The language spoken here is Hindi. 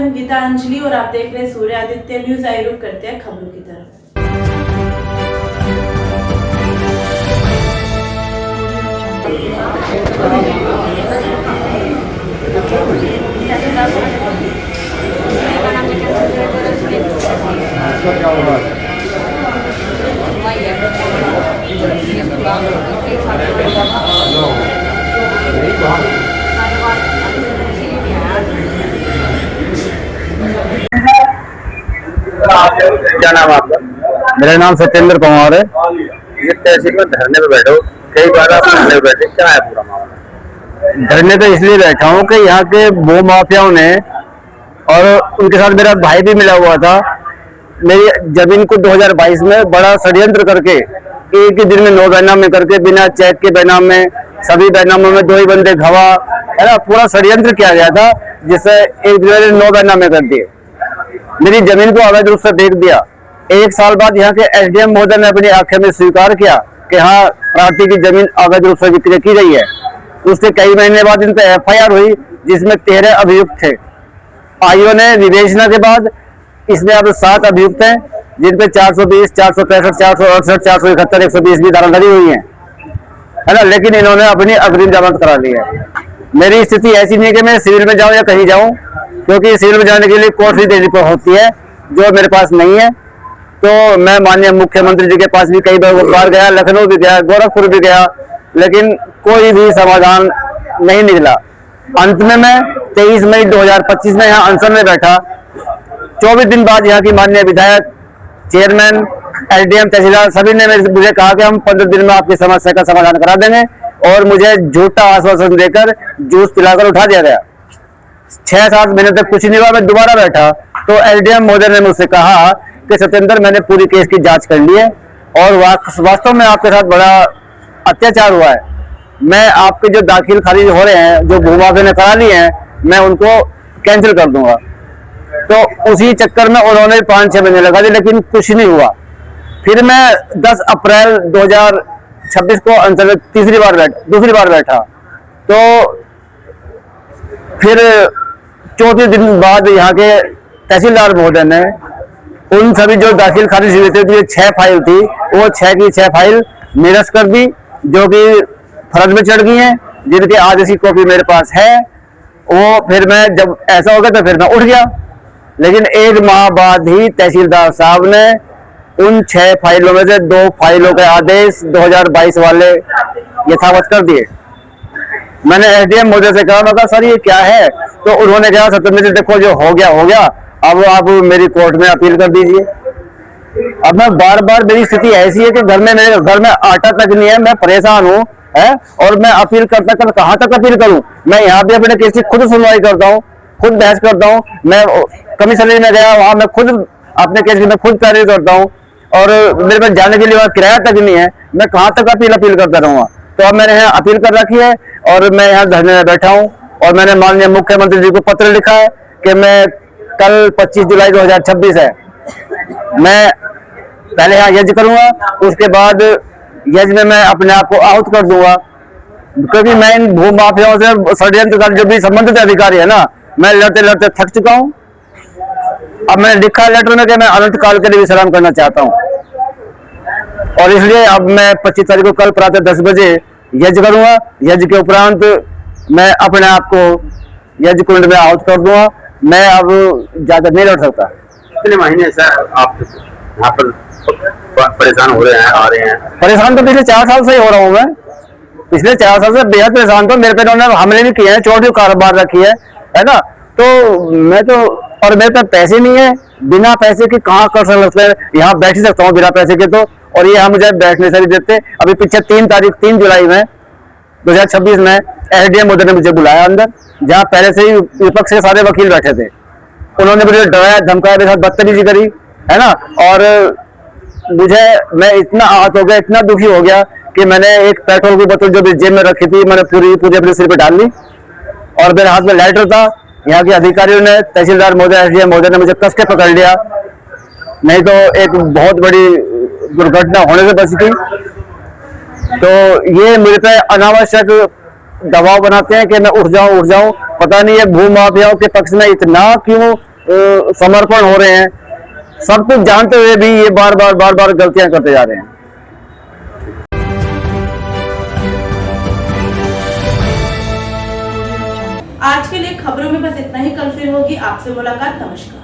मैं गीता अंजलि और आप देख रहे हैं सूर्य आदित्य न्यूज। आई रुक करते हैं खबरों की तरफ। क्या नाम है आपका? मेरा नाम सत्येंद्र कुमार है। ये तहसील में धरने पे बैठो, कई बार आप धरने पे बैठे, क्या है पूरा मामला? धरने पे इसलिए बैठा हूँ कि यहाँ के भू माफियाओं ने, और उनके साथ मेरा भाई भी मिला हुआ था, मेरी जमीन को 2022 में बड़ा षड्यंत्र करके एक ही दिन में 9 बैनामे करके, बिना चेक के बैनामे, सभी बैनामों में 2 ही बंदे गवाह, है ना, पूरा षड्यंत्र किया गया था, जिससे एक दिन में 9 बैनामे कर दिए। मेरी जमीन को अवैध रूप से बेच दिया। 1 साल बाद यहाँ के एसडीएम महोदय ने अपनी आंखें में स्वीकार किया कि हाँ, प्रार्थी की जमीन अवैध रूप से बिक्री की गई है। उसके कई महीने बाद इन पर एफआईआर हुई, जिसमें 13 अभियुक्त थे। आईओ ने विवेचना के बाद इसमें अब 7 अभियुक्त हैं, जिन पे 420, 465, 468, 471, 120 भी धारा लगी हुई है ना। लेकिन इन्होंने अपनी अग्रिम जमानत करा ली है। मेरी स्थिति ऐसी नहीं है कि मैं सिविल में जाऊं या कहीं जाऊं, क्योंकि सिविल में जाने के लिए कोर्ट फीस देनी होती है, जो मेरे पास नहीं है। तो मैं माननीय मुख्यमंत्री जी के पास भी कई बार गया, लखनऊ भी गया, गोरखपुर भी गया, लेकिन कोई भी समाधान नहीं निकला। अंत में मैं 23 मई 2025 में यहाँ अनशन में बैठा। 24 दिन बाद यहाँ की माननीय विधायक, चेयरमैन, एसडीएम, तहसीलदार सभी ने मुझे कहा कि हम 15 दिन में आपकी समस्या का समाधान करा देंगे, और मुझे झूठा आश्वासन देकर जूस पिलाकर उठा दिया गया। 6-7 महीने तक कुछ नहीं हुआ। मैं दोबारा बैठा तो एसडीएम महोदय ने मुझसे कहा कि सत्येंद्र, मैंने पूरी केस की जांच कर ली है और वास्तव में आपके साथ बड़ा अत्याचार हुआ है। मैं आपके जो दाखिल खारिज हो रहे हैं, जो भूमाफिया ने करा लिए हैं, मैं उनको कैंसिल कर दूंगा। तो उसी चक्कर में उन्होंने 5-6 महीने लगा दिए, लेकिन कुछ नहीं हुआ। फिर मैं 10 अप्रैल 2026 को अनशन में दूसरी बार बैठा। तो फिर 34 दिन बाद यहाँ के तहसीलदार महोदय ने उन सभी जो दाखिल खारिज हुए थे, 6 फाइल थी, वो 6 की 6 फाइल निरस्त कर दी, जो कि फर्ज में चढ़ गई हैं, जिनके आदेश की कॉपी मेरे पास है। वो फिर मैं जब ऐसा हो गया तो फिर मैं उठ गया। लेकिन 1 माह बाद ही तहसीलदार साहब ने उन 6 फाइलों में से 2 फाइलों के आदेश 2022 वाले यथावत कर दिए। मैंने एसडीएम महोदय से कहा, मैं कहा सर ये क्या है? तो उन्होंने कहा, सत्येंद्र जी देखो, जो हो गया, अब आप मेरी कोर्ट में अपील कर दीजिए। अब मैं बार मेरी स्थिति ऐसी है कि मेरे घर में आटा तक नहीं है, मैं परेशान हूँ, है, और मैं अपील करता कहाँ तक अपील करूँ? मैं यहाँ पे अपने केस की खुद सुनवाई करता हूँ, खुद बहस करता हूँ। मैं कमिश्नरी में गया, वहां मैं खुद अपने केस की मैं खुद तैयारी करता हूँ, और मेरे पास जाने के लिए वहां किराया तक नहीं है। मैं कहाँ तक अपील करता रहूंगा? तो अब मैंने यहाँ अपील कर रखी है, और मैं यहाँ धरने में बैठा हूँ, और मैंने माननीय मुख्यमंत्री जी को पत्र लिखा है कि मैं कल 25 जुलाई 2026 है, मैं पहले यहाँ यज्ञ करूंगा, उसके बाद यज्ञ में मैं अपने आप को आहूत कर दूंगा, क्योंकि मैं इन भू माफियाओं से षड्यंत्र कर जो भी संबंधित अधिकारी है ना, मैं लड़ते थक चुका हूँ। अब मैंने लिखा लेटर में कि मैं अनंत काल के लिए विश्राम करना चाहता हूँ, और इसलिए अब मैं 25 तारीख को कल प्रातः 10 बजे यज्ञ करूंगा। यज्ञ के उपरांत मैं अपने आप को यज्ञ कुंड में आहूत कर दूंगा। मैं अब ज्यादा नहीं लड़ सकता। कितने महीने से आप यहाँ पर परेशान हो रहे हैं, आ रहे हैं? परेशान तो पिछले 4 साल से ही हो रहा हूँ मैं। पिछले 4 साल से बेहद परेशान। तो मेरे पे उन्होंने हमले भी किए हैं, चोट भी कारोबार रखी है ना। तो मैं तो, और मेरे पे पैसे नहीं है, बिना पैसे के कहाँ कर सकते हैं? यहाँ बैठ ही सकता हूँ बिना पैसे के, तो और ये मुझे बैठने से नहीं देते। अभी पीछे 3 जुलाई में 2026 में एसडीएम महोदय ने मुझे बुलाया अंदर, जहाँ पहले से ही विपक्ष के सारे वकील बैठे थे। उन्होंने मुझे डराया, धमकाया, मेरे साथ बदतमीजी करी, है ना। और मैं इतना आहत हो गया, इतना दुखी हो गया कि मैंने एक पेट्रोल की बोतल जो भी जेब में रखी थी, मैंने पूरी अपने सिर पे डाल ली, और मेरे हाथ में लाइटर था। यहाँ के अधिकारियों ने, तहसीलदार महोदय, एसडीएम महोदय ने मुझे कस के पकड़ लिया, नहीं तो एक बहुत बड़ी दुर्घटना होने से बची थी। तो ये मेरे पे अनावश्यक दबाव बनाते हैं कि मैं उठ जाऊं। पता नहीं ये भू माफियाओं के पक्ष में इतना क्यों समर्पण हो रहे हैं। सब कुछ जानते हुए भी ये बार बार गलतियां करते जा रहे हैं। आज के लिए खबरों में बस इतना ही। कल फिर होगी आपसे मुलाकात। नमस्कार।